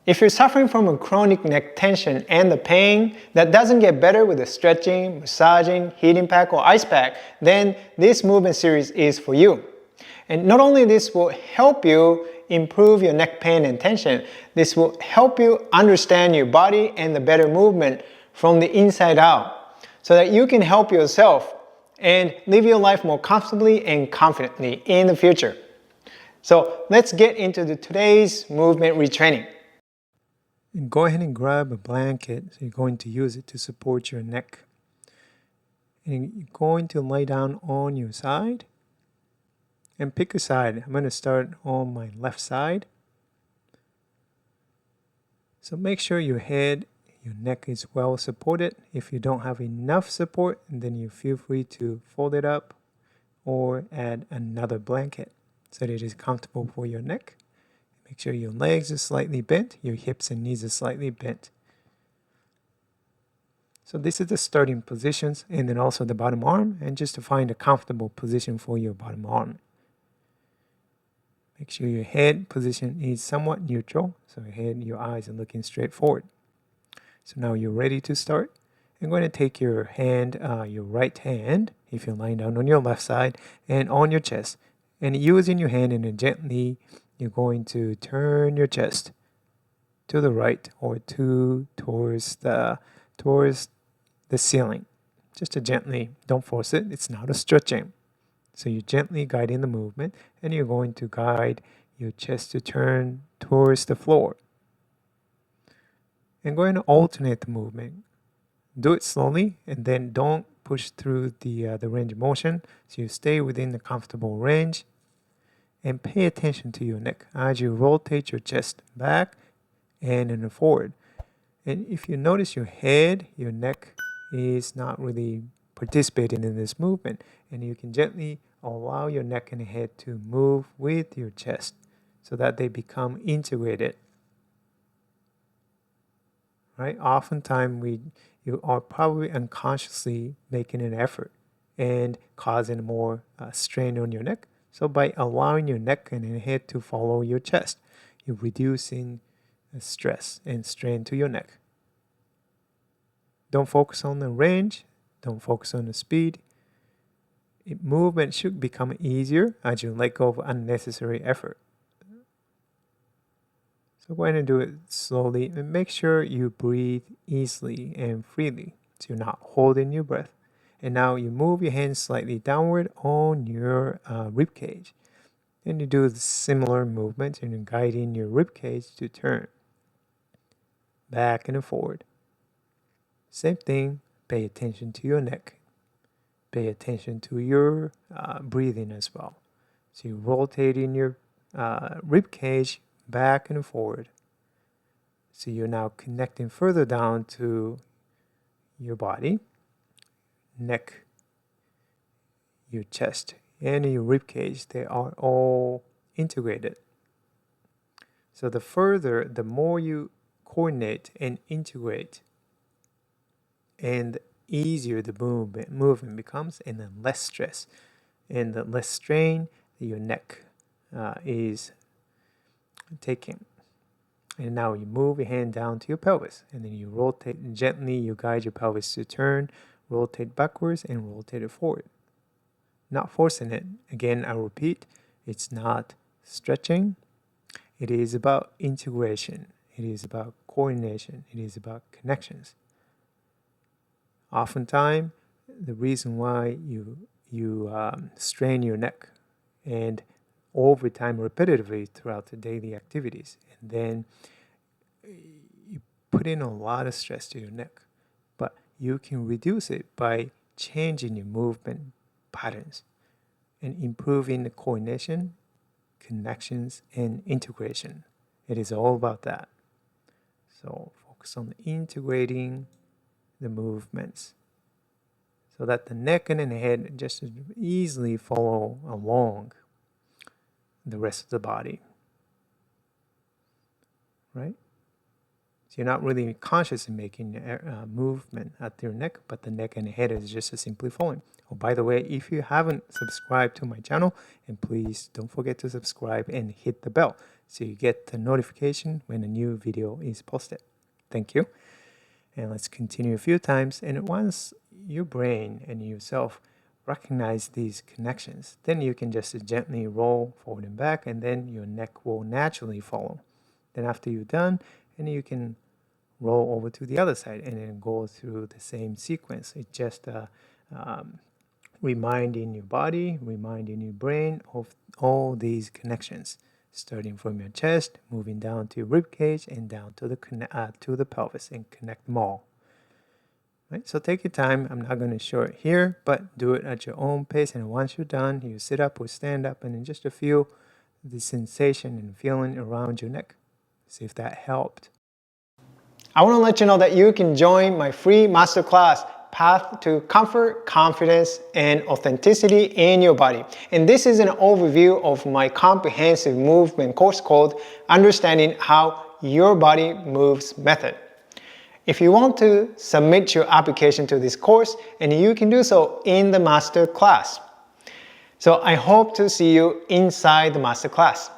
If you're suffering from a chronic neck tension and the pain that doesn't get better with the stretching, massaging, heating pack, or ice pack, then this movement series is for you. And not only this will help you improve your neck pain and tension, this will help you understand your body and the better movement from the inside out so that you can help yourself and live your life more comfortably and confidently in the future. So let's get into today's movement retraining. And go ahead and grab a blanket. So you're going to use it to support your neck. And you're going to lay down on your side and pick a side. I'm going to start on my left side. So make sure your head, your neck is well supported. If you don't have enough support, then you feel free to fold it up or add another blanket so that it is comfortable for your neck. Make sure your legs are slightly bent, your hips and knees are slightly bent. So this is the starting positions, and then also the bottom arm, and just to find a comfortable position for your bottom arm. Make sure your head position is somewhat neutral, so your eyes are looking straight forward. So now you're ready to start. I'm going to take your hand, your right hand, if you're lying down on your left side, and on your chest, and using your hand and gently you're going to turn your chest to the right or towards the ceiling. Just to gently, don't force it. It's not a stretching. So you're gently guiding the movement, and you're going to guide your chest to turn towards the floor. And going to alternate the movement. Do it slowly, and then don't push through the range of motion. So you stay within the comfortable range. And pay attention to your neck as you rotate your chest back and forward. And if you notice your head, your neck is not really participating in this movement, and you can gently allow your neck and head to move with your chest so that they become integrated. Right? Oftentimes you are probably unconsciously making an effort and causing more strain on your neck. So by allowing your neck and head to follow your chest, you're reducing stress and strain to your neck. Don't focus on the range. Don't focus on the speed. Movement should become easier as you let go of unnecessary effort. So go ahead and do it slowly and make sure you breathe easily and freely so you're not holding your breath. And now you move your hands slightly downward on your rib cage. And you do the similar movement and you're guiding your rib cage to turn back and forward. Same thing, pay attention to your neck. Pay attention to your breathing as well. So you're rotating your rib cage back and forward. So you're now connecting further down to your body. Neck, your chest, and your rib cage, they are all integrated. So the more you coordinate and integrate, and easier the movement becomes, and then less stress and the less strain your neck is taking. And now you move your hand down to your pelvis, and then you rotate gently, you guide your pelvis to turn, rotate backwards and rotate it forward. Not forcing it. Again, I repeat, it's not stretching. It is about integration. It is about coordination. It is about connections. Oftentimes, the reason why you strain your neck and over time repetitively throughout the daily activities, and then you put in a lot of stress to your neck. But you can reduce it by changing your movement patterns and improving the coordination, connections, and integration. It is all about that. So focus on integrating the movements so that the neck and the head just easily follow along the rest of the body. Right? So you're not really conscious in making movement at your neck, but the neck and the head is just simply following. Oh, by the way, if you haven't subscribed to my channel, and please don't forget to subscribe and hit the bell so you get the notification when a new video is posted. Thank you. And let's continue a few times. And once your brain and yourself recognize these connections, then you can just gently roll forward and back, and then your neck will naturally follow. Then after you're done, and you can roll over to the other side and then go through the same sequence. It's just reminding your body, reminding your brain of all these connections, starting from your chest, moving down to your rib cage, and down to the pelvis, and connect them all. Right? So take your time. I'm not going to show it here, but do it at your own pace. And once you're done, you sit up or stand up, and then just to feel the sensation and feeling around your neck. See if that helped. I want to let you know that you can join my free masterclass, Path to Comfort, Confidence, and Authenticity in Your Body. And this is an overview of my comprehensive movement course called Understanding How Your Body Moves Method. If you want to submit your application to this course, and you can do so in the masterclass. So I hope to see you inside the masterclass.